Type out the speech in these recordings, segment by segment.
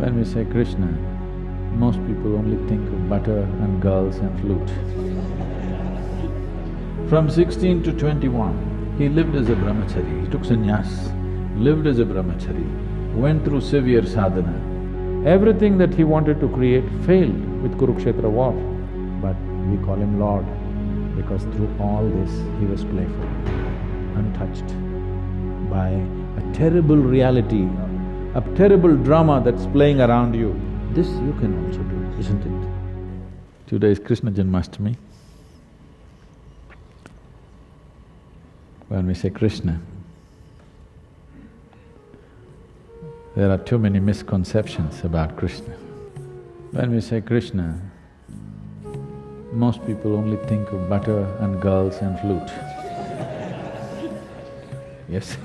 When we say Krishna, most people only think of butter and girls and flute. From 16 to 21, he lived as a brahmachari, he took sannyas, lived as a brahmachari, went through severe sadhana. Everything that he wanted to create failed with Kurukshetra war, but we call him Lord because through all this he was playful, untouched by a terrible reality, a terrible drama that's playing around you. This you can also do, isn't it? Today is Krishna Janmashtami. When we say Krishna, there are too many misconceptions about Krishna. When we say Krishna, most people only think of butter and girls and flute. Yes.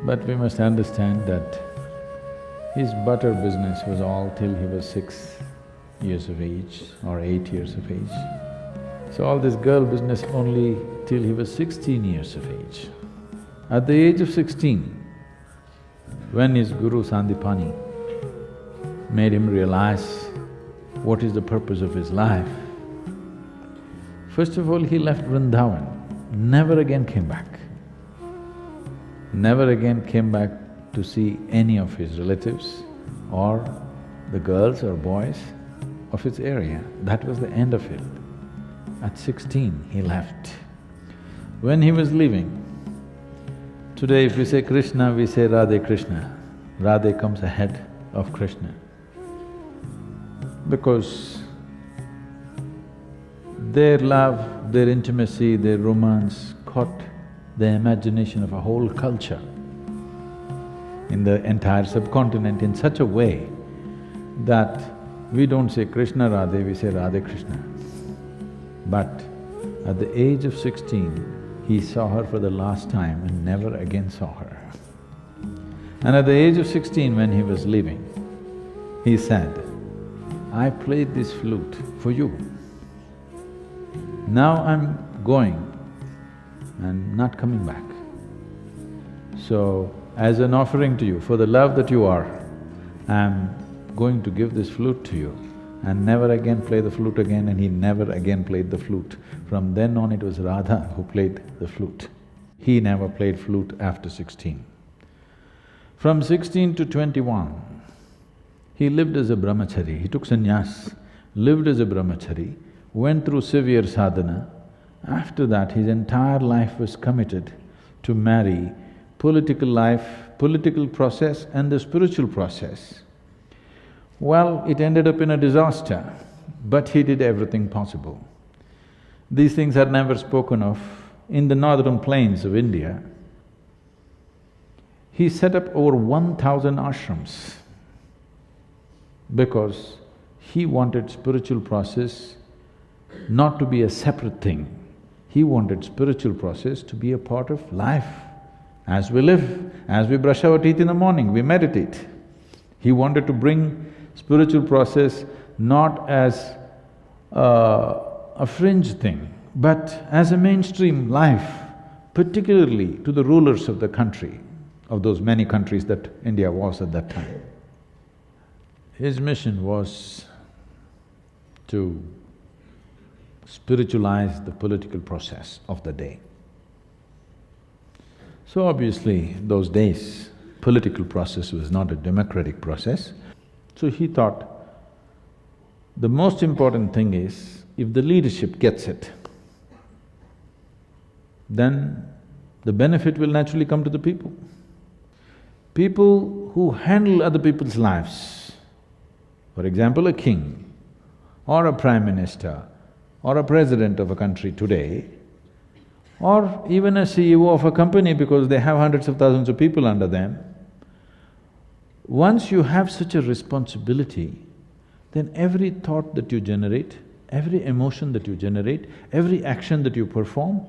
But we must understand that his butter business was all till he was 6 years of age or 8 years of age. So all this girl business only till he was 16 years of age. At the age of 16, when his guru Sandipani made him realize what is the purpose of his life, first of all he left Vrindavan, never again came back. Never again came back to see any of his relatives or the girls or boys of his area. That was the end of it. At 16, he left. When he was leaving, today if we say Krishna, we say Radhe Krishna. Radhe comes ahead of Krishna. Because their love, their intimacy, their romance caught the imagination of a whole culture in the entire subcontinent in such a way that we don't say Krishna Radhe, we say Radhe Krishna. But at the age of 16, he saw her for the last time and never again saw her. And at the age of 16, when he was leaving, he said, I played this flute for you. Now I'm going and not coming back. So, as an offering to you, for the love that you are, I'm going to give this flute to you and never again play the flute again, and he never again played the flute. From then on it was Radha who played the flute. He never played flute after 16. From 16 to 21, he lived as a brahmachari, he took sannyas, lived as a brahmachari, went through severe sadhana. After that, his entire life was committed to marry political life, political process and the spiritual process. Well, it ended up in a disaster, but he did everything possible. These things are never spoken of. In the northern plains of India, he set up over 1,000 ashrams because he wanted spiritual process not to be a separate thing. He wanted spiritual process to be a part of life. As we live, as we brush our teeth in the morning, we meditate. He wanted to bring spiritual process not as a fringe thing, but as a mainstream life, particularly to the rulers of the country, of those many countries that India was at that time. His mission was to spiritualize the political process of the day. So obviously, those days, political process was not a democratic process. So he thought, the most important thing is, if the leadership gets it, then the benefit will naturally come to the people. People who handle other people's lives, for example, a king or a prime minister or a president of a country today, or even a CEO of a company because they have hundreds of thousands of people under them, once you have such a responsibility, then every thought that you generate, every emotion that you generate, every action that you perform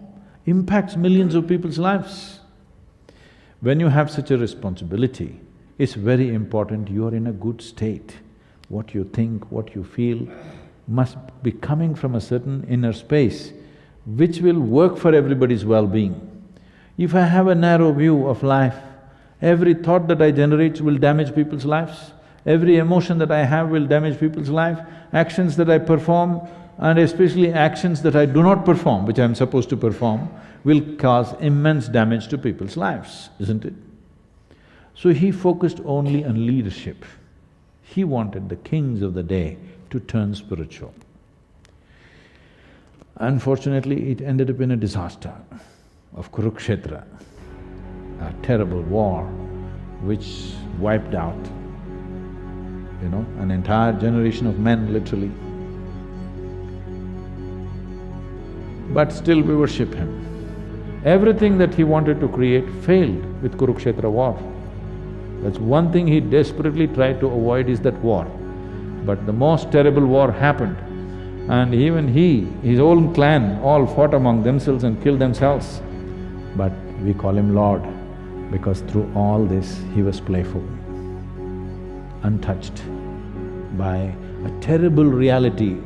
impacts millions of people's lives. When you have such a responsibility, it's very important you are in a good state. What you think, what you feel must be coming from a certain inner space which will work for everybody's well-being. If I have a narrow view of life Every thought that I generate will damage people's lives. Every emotion that I have will damage people's life. Actions that I perform, and especially actions that I do not perform, which I'm supposed to perform, will cause immense damage to people's lives, isn't it? So he focused only on leadership. He wanted the kings of the day to turn spiritual. Unfortunately, it ended up in a disaster of Kurukshetra, a terrible war which wiped out, an entire generation of men, literally. But still we worship him. Everything that he wanted to create failed with Kurukshetra war. That's one thing he desperately tried to avoid, is that war. But the most terrible war happened, and even his own clan all fought among themselves and killed themselves. But we call him Lord, because through all this he was playful, untouched by a terrible reality,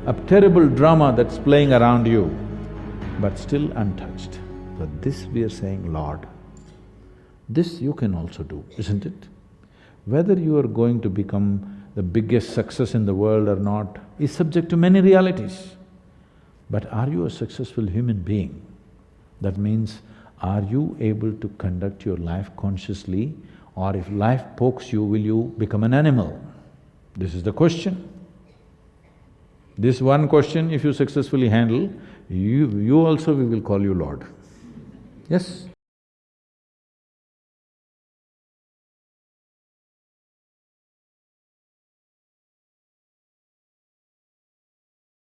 a terrible drama that's playing around you, but still untouched. So this we are saying, Lord, this you can also do, isn't it? Whether you are going to become the biggest success in the world or not is subject to many realities. But are you a successful human being? That means, are you able to conduct your life consciously, or if life pokes you, will you become an animal? This is the question. This one question, if you successfully handle, you also, we will call you Lord. Yes?